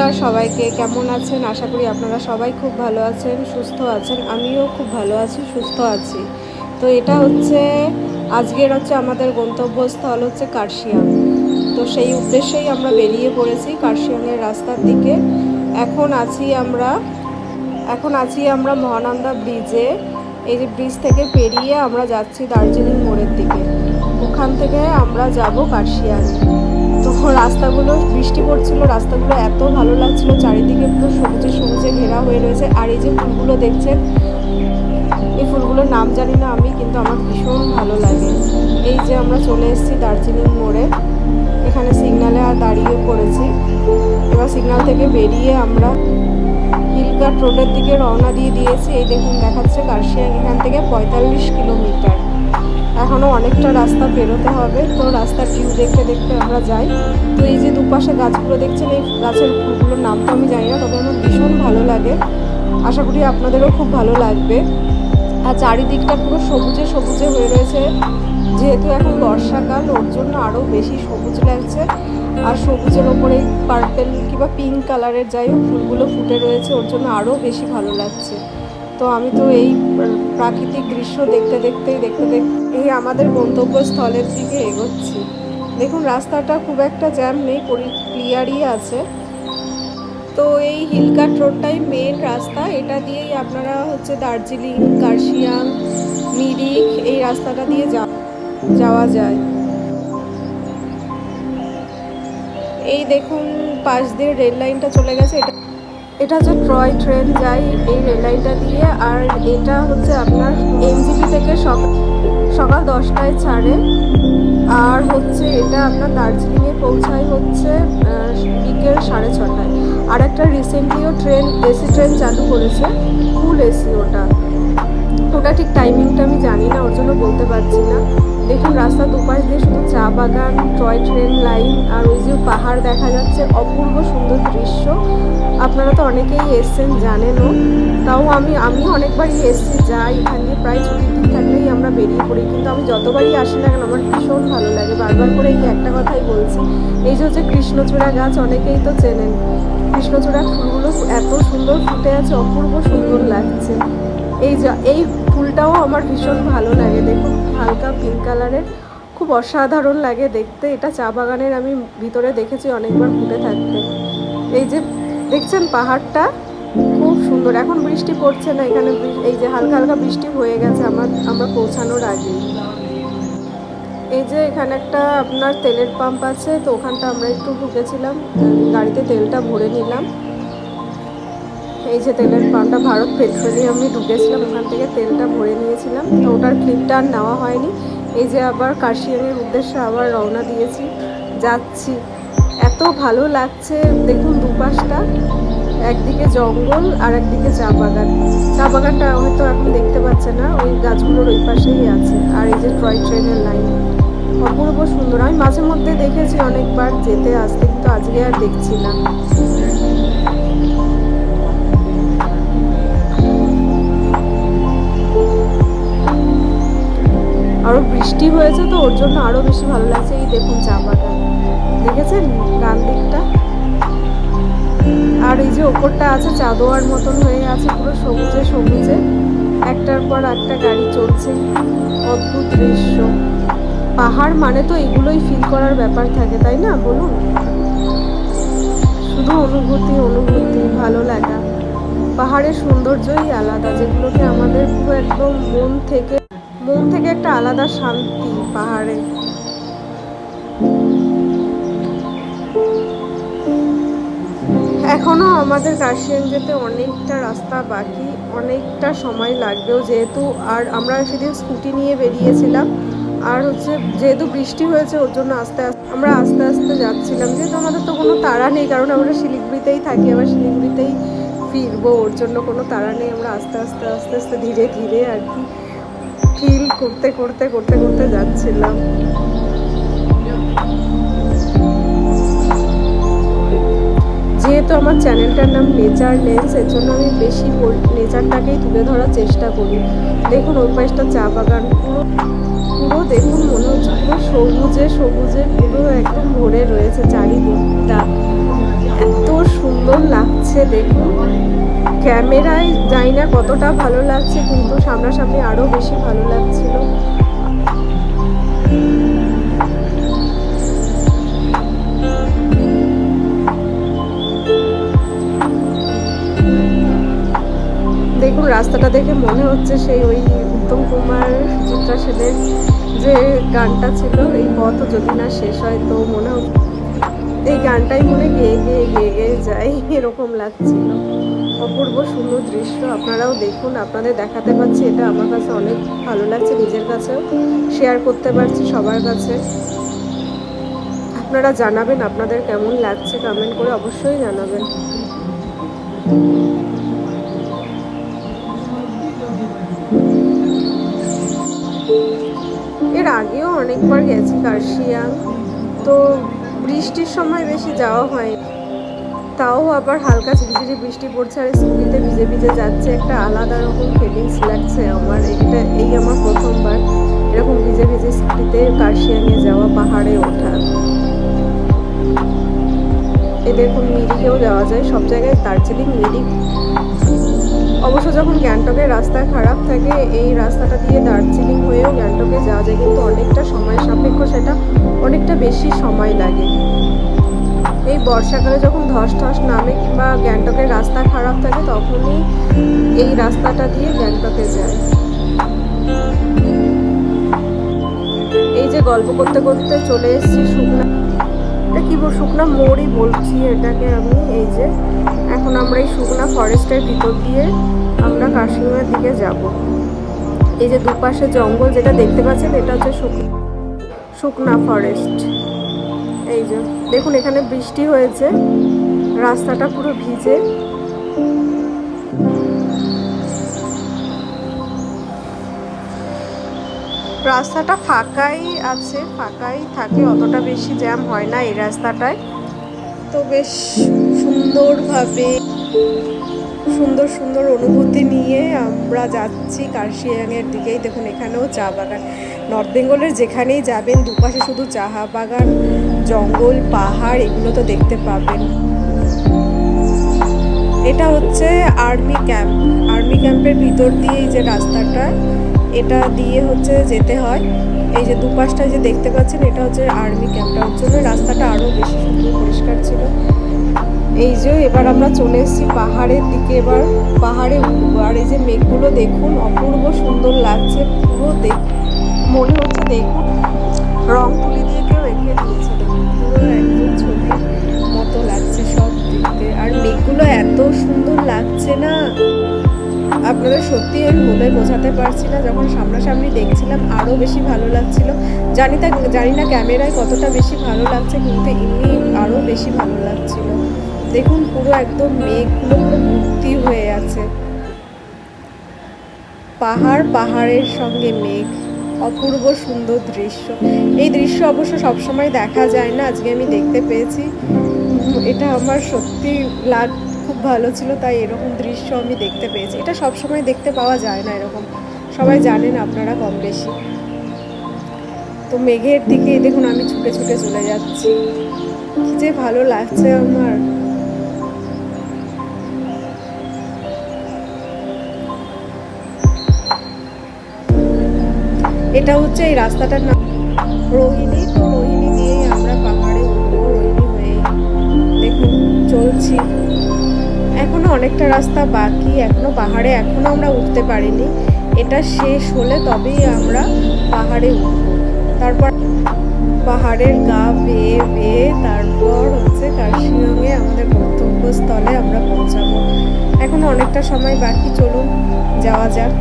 নমস্কার সবাইকে, কেমন আছেন? আশা করি আপনারা সবাই খুব ভালো আছেন, সুস্থ আছেন। আমিও খুব ভালো আছি, সুস্থ আছি। তো এটা হচ্ছে আজকের আমাদের গন্তব্যস্থল হচ্ছে কার্শিয়াং। তো সেই উদ্দেশ্যেই আমরা বেরিয়ে পড়েছি কার্শিয়াংয়ের রাস্তার দিকে। এখন আছি আমরা মহানন্দা ব্রিজে। এই যে ব্রিজ থেকে পেরিয়ে আমরা যাচ্ছি দার্জিলিং মোড়ের দিকে। ওখান থেকে আমরা যাব কার্শিয়াং। তো রাস্তাগুলো বৃষ্টি পড়ছিল, রাস্তাগুলো এত ভালো লাগছিল, চারিদিকে পুরো সবুজে সবুজে ঘেরা হয়ে রয়েছে। আর এই যে ফুলগুলো দেখছেন, এই ফুলগুলোর নাম জানি না আমি, কিন্তু আমার ভীষণ ভালো লাগে। এই যে আমরা চলে এসেছি দার্জিলিং মোড়ে, এখানে সিগনালে আর দাঁড়িয়ে পড়েছি। এবার সিগনাল থেকে বেরিয়ে আমরা হিলঘাট রোডের দিকে রওনা দিয়ে দিয়েছি। এই দেখুন দেখাচ্ছে কার্শিয়াং এখান থেকে 45 কিলোমিটার। এখনও অনেকটা রাস্তা পেরোতে হবে। তো রাস্তার ভিউ দেখতে দেখতে আমরা যাই। তো এই যে দুপাশে গাছগুলো দেখছেন, এই গাছের ফুলগুলোর নাম তো আমি জানি না, তবে আমার ভীষণ ভালো লাগে। আশা করি আপনাদেরও খুব ভালো লাগবে। আর চারিদিকটা পুরো সবুজে সবুজে হয়ে রয়েছে, যেহেতু এখন বর্ষাকাল, ওর জন্য আরও বেশি সবুজ লাগছে। আর সবুজের ওপরে পার্পেল কিংবা পিঙ্ক কালারের যাই হোক ফুলগুলো ফুটে রয়েছে, ওর জন্য আরও বেশি ভালো লাগছে। তো আমি তো এই প্রাকৃতিক দৃশ্য দেখতে দেখতে এই আমাদের গন্তব্যস্থলের দিকে এগোচ্ছি। দেখুন রাস্তাটা খুব একটা জ্যাম নেই, ক্লিয়ারই আছে। তো এই হিলঘাট রোডটাই মেন রাস্তা, এটা দিয়েই আপনারা দার্জিলিং, কার্শিয়াং, মিরিক এই রাস্তাটা দিয়ে যাওয়া যায়। এই দেখুন পাশ দিয়ে রেল লাইনটা চলে গেছে। এটা হচ্ছে টয় ট্রেন যায় এই রেল লাইনটা দিয়ে। আর এটা আপনার এনজিপি থেকে সকাল 10টায় ছাড়ে। আর এটা আপনার দার্জিলিংয়ে পৌঁছায় বিকেল 6:30টায়। আর একটা রিসেন্টলিও এসি ট্রেন চালু করেছে, ফুল এসি। ওটা ঠিক টাইমিংটা আমি জানি না, ওর জন্য বলতে পারছি না। দেখুন রাস্তার দুপাশ দিয়ে শুধু চা বাগান, টয় ট্রেন লাইন, আর ওই যে পাহাড় দেখা যাচ্ছে, অপূর্ব সুন্দর দৃশ্য। আপনারা তো অনেকেই এসছেন, জানেনও। তাও আমি অনেকবারই এসছি, যাই এখান দিয়ে প্রায় ছুটির দিন থাকলেই আমরা বেরিয়ে পড়ি। কিন্তু আমি যতবারই আসি না কেন আমার ভীষণ ভালো লাগে। বারবার করে এই একটা কথাই বলছি। এই যে কৃষ্ণচূড়া গাছ, অনেকেই তো চেনেন। কৃষ্ণচূড়া ফুলগুলো এত সুন্দর ফুটে আছে, অপূর্ব সুন্দর লাগছে। এই ফুলটাও আমার ভীষণ ভালো লাগে। দেখুন হালকা পিঙ্ক কালারের, খুব অসাধারণ লাগে দেখতে। এটা চা বাগানের আমি ভিতরে দেখেছি অনেকবার ফুটে থাকতে। এই যে দেখছেন পাহাড়টা খুব সুন্দর। এখন বৃষ্টি পড়ছে না এখানে, এই যে হালকা হালকা বৃষ্টি হয়ে গেছে আমরা পৌঁছানোর আগে। এই যে এখানে একটা আপনার তেলের পাম্প আছে, তো ওখানটা আমরা একটু ঢুকেছিলাম, গাড়িতে তেলটা ভরে নিলাম। এই যে তেলের পাম্পটা ভারত পেট্রোলিয়ামে ঢুকেছিলাম, ওখান থেকে তেলটা ভরে নিয়েছিলাম। তো ওটার ক্লিপটা আর নেওয়া হয়নি। এই যে আবার কার্শিয়াংয়ের উদ্দেশ্যে আবার রওনা দিয়েছি, যাচ্ছি। এত ভালো লাগছে দেখুন দুপাশটা, একদিকে জঙ্গল আর একদিকে চা বাগান। চা বাগানটা হয়তো এখন দেখতে পাচ্ছে না, ওই গাছগুলোর ওই পাশেই আছে। আর এই যে টয় ট্রেনের লাইন, অপূর্ব সুন্দর। আমি মাঝে মধ্যে দেখেছি অনেকবার যেতে আসতে, কিন্তু আজকে আর দেখছি না। আরও বৃষ্টি হয়েছে তো ওর জন্য আরও বেশি ভালো লাগছে। এই দেখুন চা বাগান, দেখেছেন ডান দিকটা। আর এই যে ওপরটা আছে চাঁদোয়ার মতন হয়ে আছে, পুরো সবুজে সবুজে, একটার পর একটা গাড়ি চলছে। অদ্ভুত দৃশ্য। পাহাড় মানে তো এগুলোই ফিল করার ব্যাপার থাকে, তাই না বলুন? শুধু অনুভূতি, ভালো লাগা। পাহাড়ের সৌন্দর্যই আলাদা, যেগুলোকে আমাদের পুরো একদম মন থেকে একটা আলাদা শান্তি পাহাড়ে। এখনও আমাদের কার্শিয়াং যেতে অনেকটা রাস্তা বাকি, অনেকটা সময় লাগবেও যেহেতু। আর আমরা সেদিন স্কুটি নিয়ে বেরিয়েছিলাম। আর যেহেতু বৃষ্টি হয়েছে, ওর জন্য আমরা আস্তে আস্তে যাচ্ছিলাম। যেহেতু আমাদের তো কোনো তাড়া নেই, কারণ আমরা শিলিগুড়িতেই থাকি, আবার শিলিগুড়িতেই ফিরবো, ওর জন্য কোনো তাড়া নেই। আমরা আস্তে আস্তে ধীরে ধীরে আর কি ফিল করতে যাচ্ছিলাম। যেহেতু আমার চ্যানেলটার নাম নেচার লেন্স, এর জন্য আমি বেশি নেচারটাকেই তুলে ধরার চেষ্টা করি। দেখুন ওই পাশটা চা বাগান, পুরো দেখুন মনে হচ্ছে পুরো সবুজে পুরো একদম ভরে রয়েছে চারিদিকটা। এত সুন্দর লাগছে দেখুন। ক্যামেরায় জানি না কতটা ভালো লাগছে, কিন্তু সামনাসামনি আরো বেশি ভালো লাগছিল। দেখুন রাস্তাটা দেখে মনে হচ্ছে সেই ওই উত্তম কুমার চিত্রা সেনের যে গানটা ছিল, এই পথ যদি না শেষ হয়, তো মনে হচ্ছে এই গানটাই মনে গেয়ে গেয়ে গেয়ে গেয়ে যাই, এরকম লাগছিল। অপূর্ব সুন্দর দৃশ্য, আপনারাও দেখুন। আপনাদের দেখাতে পারছি, এটা আমার কাছে অনেক ভালো লাগছে, নিজের কাছেও শেয়ার করতে পারছি সবার কাছে। আপনারা জানাবেন আপনাদের কেমন লাগছে, কমেন্ট করে অবশ্যই জানাবেন। এর আগেও অনেকবার গেছি কার্শিয়াং, তো বৃষ্টির সময় বেশি যাওয়া হয়, তাও আবার হালকা ঝিরিঝিরি বৃষ্টি পড়ছে আর স্কুটিতে ভিজে ভিজে যাচ্ছে, একটা আলাদা রকম ফিলিংস লাগছে আমার। এই আমার প্রথমবার এরকম ভিজে ভিজে স্কুটিতে কার্শিয়াংয়ে যাওয়া, পাহাড়ে ওঠা। এ দেখুন মিরিকেও যাওয়া যায়, সব জায়গায় দার্জিলিং মিরিক। অবশ্য যখন গ্যাংটকের রাস্তা খারাপ থাকে, এই রাস্তাটা দিয়ে দার্জিলিং হয়েও গ্যাংটকে যাওয়া যায়, কিন্তু অনেকটা সময় সাপেক্ষ, সেটা অনেকটা বেশি সময় লাগে। এই বর্ষাকালে যখন ধস ধস নামে কিংবা গ্যাংটকের রাস্তা খারাপ থাকে, তখনই এই রাস্তাটা দিয়ে গ্যাংটকে যায়। এই যে গল্প করতে করতে চলে এসেছি শুকনা, এটা কি শুকনা মোড়ই বলছি এটাকে আমি। এই যে এখন আমরা এই শুকনা ফরেস্টের ভিতর দিয়ে আমরা কাশ্মীরের দিকে যাব। এই যে দুপাশে জঙ্গল যেটা দেখতে পাচ্ছেন, এটা হচ্ছে শুকনা ফরেস্ট। এই যে দেখুন এখানে বৃষ্টি হয়েছে, রাস্তাটা পুরো ভিজে। রাস্তাটা ফাঁকাই আছে, ফাঁকাই থাকে, অতটা বেশি জ্যাম হয় না এই রাস্তাটায়। তো বেশ সুন্দরভাবে সুন্দর সুন্দর অনুভূতি নিয়ে আমরা যাচ্ছি কার্শিয়াংয়ের দিকেই। দেখুন এখানেও চা বাগান, নর্থ বেঙ্গলের যেখানেই যাবেন দুপাশে শুধু চা বাগান, জঙ্গল, পাহাড়, এগুলো তো দেখতে পাবেন। এটা হচ্ছে আর্মি ক্যাম্প, আর্মি ক্যাম্পের ভিতর দিয়ে এই যে রাস্তাটা, এটা দিয়ে হচ্ছে যেতে হয়। এই যে দুপাশটা যে দেখতে পাচ্ছেন, এটা হচ্ছে আর্মি ক্যাম্পটা, ওর জন্য রাস্তাটা আরও বেশি সুন্দর পরিষ্কার ছিল। এই যে এবার আমরা চলে এসেছি পাহাড়ের দিকে, এবার পাহাড়ে উঠবো। আর এই যে মেঘগুলো দেখুন, অপূর্ব সুন্দর লাগছে, পুরো মনে হচ্ছে দেখুন রং তুলি দিয়ে কেউ এঁকে দিয়েছে, দেখুন পুরো একদম ছবির মতো লাগছে সব দিকতে। আর মেঘগুলো এত সুন্দর লাগছে না, আপনাদের সত্যি আমি বলে বোঝাতে পারছি না। যখন সামনাসামনি দেখছিলাম আরও বেশি ভালো লাগছিল। জানি না ক্যামেরায় কতটা বেশি ভালো লাগছে, কিন্তু এমনি আরও বেশি ভালো লাগছিল। দেখুন পুরো একদম মেঘগুলো পুরো ভর্তি হয়ে আছে, পাহাড়ের সঙ্গে মেঘ, অপূর্ব সুন্দর দৃশ্য। এই দৃশ্য অবশ্য সবসময় দেখা যায় না, আজকে আমি দেখতে পেয়েছি। এটা আমার সত্যি খুব ভালো ছিল, তাই এরকম দৃশ্য আমি দেখতে পেয়েছি। এটা সবসময় দেখতে পাওয়া যায় না এরকম, সবাই জানেন আপনারা কম বেশি। তো মেঘের দিকে দেখুন আমি ছুটে ছুটে চলে যাচ্ছি, কি যে ভালো লাগছে আমার। এটা হচ্ছে এই রাস্তাটার নাম রোহিণী। তো রোহিণী দিয়েই আমরা পাহাড়ে উঠবো, রোহিণী হয়ে দেখুন চলছি। এখনো অনেকটা রাস্তা বাকি, এখনো পাহাড়ে এখনো আমরা উঠতে পারিনি। এটা শেষ হলে তবেই আমরা পাহাড়ে উঠবো। তারপর পাহাড়ের গা বেয়ে বেয়ে তারপর হচ্ছে কার্শিয়াংয়ে আমাদের গন্তব্যস্থলে আমরা পৌঁছাবো। এখনো অনেকটা সময় বাকি, চলুন যাওয়া যাক।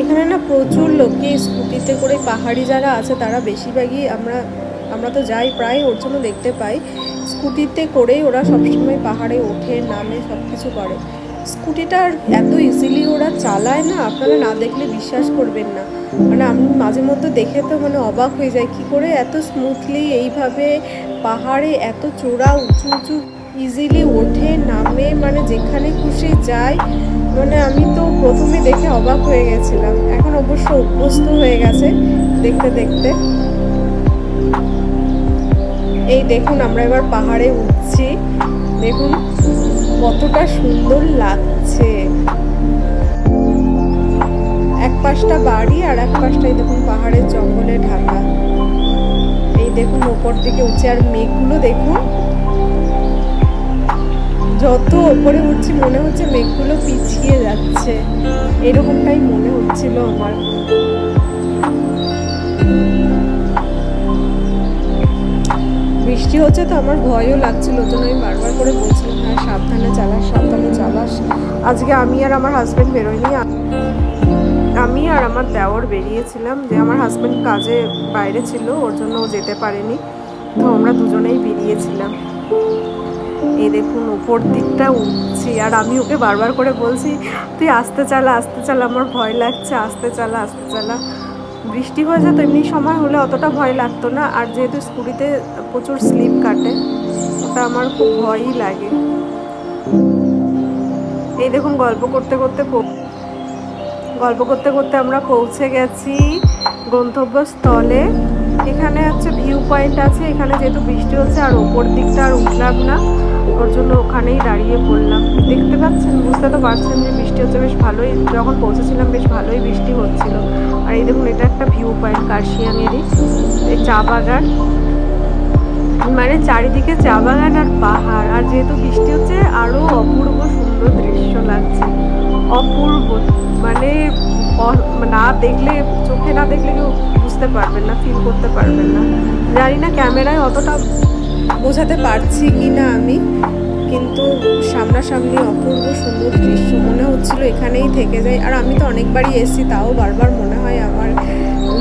এখানে না প্রচুর লোককে স্কুটিতে করে, পাহাড়ি যারা আছে তারা বেশিরভাগই আমরা আমরা তো যাই প্রায়, ওর জন্য দেখতে পাই স্কুটিতে করেই ওরা সবসময় পাহাড়ে ওঠে নামে সব কিছু করে। স্কুটিটা এত ইজিলি ওরা চালায় না, আপনারা না দেখলে বিশ্বাস করবেন না। মানে আমি মাঝে মধ্যে দেখে তো মানে অবাক হয়ে যাই, কী করে এত স্মুথলি এইভাবে পাহাড়ে এত চূড়া উঁচু উঁচু ইজিলি ওঠে নামে, মানে যেখানে খুশি যায়। মানে আমি তো প্রথমে দেখে অবাক হয়ে গেছিলাম, এখন অবশ্য অভ্যস্ত হয়ে গেছে দেখতে দেখতে। এই দেখুন আমরা এবার পাহাড়ে উঠছি, দেখুন কতটা সুন্দর লাগছে। এক পাশটা বাড়ি আর এক পাশটাই দেখুন পাহাড়ের জঙ্গলে ঢাকা। এই দেখুন ওপর দিকে উঠছে, আর মেঘগুলো দেখুন, যত ওপরে উঠছি মনে হচ্ছে মেঘগুলো পিছিয়ে যাচ্ছে, এরকমটাই মনে হচ্ছিল আমার। বৃষ্টি হচ্ছে তো আমার ভয়ও লাগছিল, ওই জন্য আমি বারবার করে বলছিলাম হ্যাঁ সাবধানে চালাস সাবধানে চালাস। আজকে আমি আর আমার হাজব্যান্ড বেরোয়নি, আমি আর আমার দেওর বেরিয়েছিলাম, যে আমার হাজব্যান্ড কাজে বাইরে ছিল, ওর জন্য ও যেতে পারেনি, তো আমরা দুজনেই বেরিয়েছিলাম। এই দেখুন উপর দিকটা উঠছি, আর আমি ওকে বারবার করে বলছি তুই আস্তে চালা আস্তে চালা, আমার ভয় লাগছে, আস্তে চালা আস্তে চালা। বৃষ্টি হয়ে যেত এমনি সময় হলে অতটা ভয় লাগতো না, আর যেহেতু স্কুটিতে প্রচুর স্লিপ কাটে ওটা আমার খুব ভয়ই লাগে। এই দেখুন গল্প করতে করতে আমরা পৌঁছে গেছি গন্তব্যস্থলে। এখানে হচ্ছে ভিউ পয়েন্ট আছে, এখানে যেহেতু বৃষ্টি হচ্ছে আর ওপর দিকটা আর উঠলাম না, ওর জন্য ওখানেই দাঁড়িয়ে পড়লাম। দেখতে পাচ্ছেন, বুঝতে তো পারছেন যে বৃষ্টি হচ্ছে, বেশ ভালোই, যখন পৌঁছেছিলাম বেশ ভালোই বৃষ্টি হচ্ছিল। আর এই দেখুন এটা একটা ভিউ পয়েন্ট কার্শিয়াংয়েরই, এই চা বাগান, মানে চারিদিকে চা বাগান আর পাহাড়, আর যেহেতু বৃষ্টি হচ্ছে আরও অপূর্ব সুন্দর দৃশ্য লাগছে, অপূর্ব। মানে না দেখলে, চোখে না দেখলে কেউ বুঝতে পারবেন না, ফিল করতে পারবেন না। জানি না ক্যামেরায় অতটা বোঝাতে পারছি কি না আমি, কিন্তু সামনাসামনি অপূর্ব সুন্দর দৃশ্য, মনে হচ্ছিল এখানেই থেকে যাই। আর আমি তো অনেকবারই এসেছি, তাও বারবার মনে হয় আমার,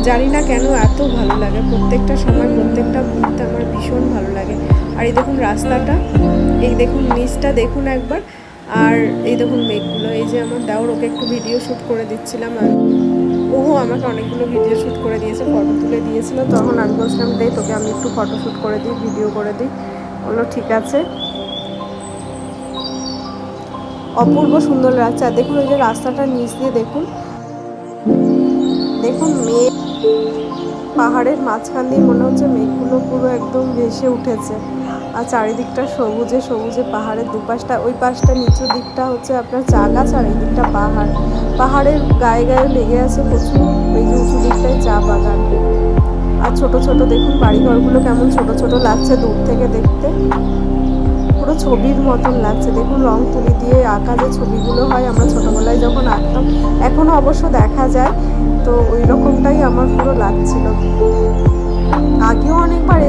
জানি না কেন এত ভালো লাগে, প্রত্যেকটা সময় প্রত্যেকটা মুহূর্তে আমার ভীষণ ভালো লাগে। আর এই দেখুন রাস্তাটা, এই দেখুন নিচটা দেখুন একবার, আর এই দেখুন মেঘগুলো। এই যে আমার দেওর, ওকে একটু ভিডিও শ্যুট করে দিচ্ছিলাম আমি, ওহো আমাকে অনেকগুলো ভিডিও শ্যুট করে দিয়েছে, ফটো তুলে দিয়েছিল, তখন আমি বলছিলাম দে তোকে আমি একটু ফটো শ্যুট করে দিই, ভিডিও করে দিই। বললো ঠিক আছে। অপূর্ব সুন্দর লাগছে। আর দেখুন ওই যে রাস্তাটা নিচ দিয়ে দেখুন, দেখুন মেঘ পাহাড়ের মাঝখান দিয়ে মনে হচ্ছে মেঘগুলো পুরো একদম ভেসে উঠেছে, আর চারিদিকটা সবুজে সবুজে, পাহাড়ের দুপাশটা, ওই পাশটা নিচু দিকটা হচ্ছে আপনার চা গাছ, আর এই দিকটা পাহাড়, পাহাড়ের গায়ে গায়ে লেগে আছে প্রচুর, ওই যে উঁচু দিকটায় চা বাগান। আর ছোট ছোট দেখুন বাড়িঘরগুলো কেমন ছোট ছোট লাগছে দূর থেকে দেখতে, পুরো ছবির মতন লাগছে। দেখুন রং তুলি দিয়ে আঁকা যে ছবিগুলো হয় আমরা ছোটোবেলায় যখন আঁকতাম, এখনও অবশ্য দেখা যায়, তো ওই রকমটাই আমার পুরো লাগছিল। আগেও অনেকবার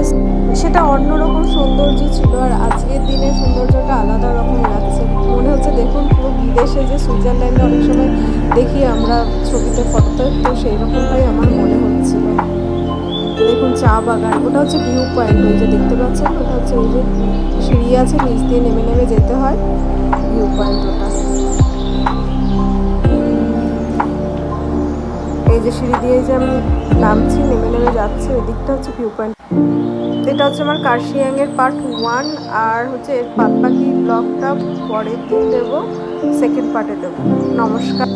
সেটা অন্যরকম সৌন্দর্য ছিল, আর আজকের দিনের সৌন্দর্যটা আলাদা রকম লাগছে। মনে হচ্ছে দেখুন পুরো বিদেশে যে সুইজারল্যান্ডে অনেক সময় দেখি আমরা ছবিতে ফটোতে, তো সেই রকমটাই আমার মনে হচ্ছিল। দেখুন চা বাগান, ওটা হচ্ছে ভিউ পয়েন্ট, ওই যে দেখতে পাচ্ছেন ওটা হচ্ছে, ওই যে সিঁড়ি আছে নিচ দিয়ে নেমে নেমে যেতে হয়, ভিউ পয়েন্ট ওটা। এই যে সিঁড়ি দিয়ে যে আমি নামছি, নেমে নেমে যাচ্ছি, ওই দিকটা হচ্ছে ভিউ পয়েন্ট। এটা হচ্ছে আমার কার্শিয়াংয়ের পার্ট 1, আর হচ্ছে এর বাদবাকি ব্লগটা পরের দিন দেবো, সেকেন্ড পার্টে দেবো। নমস্কার।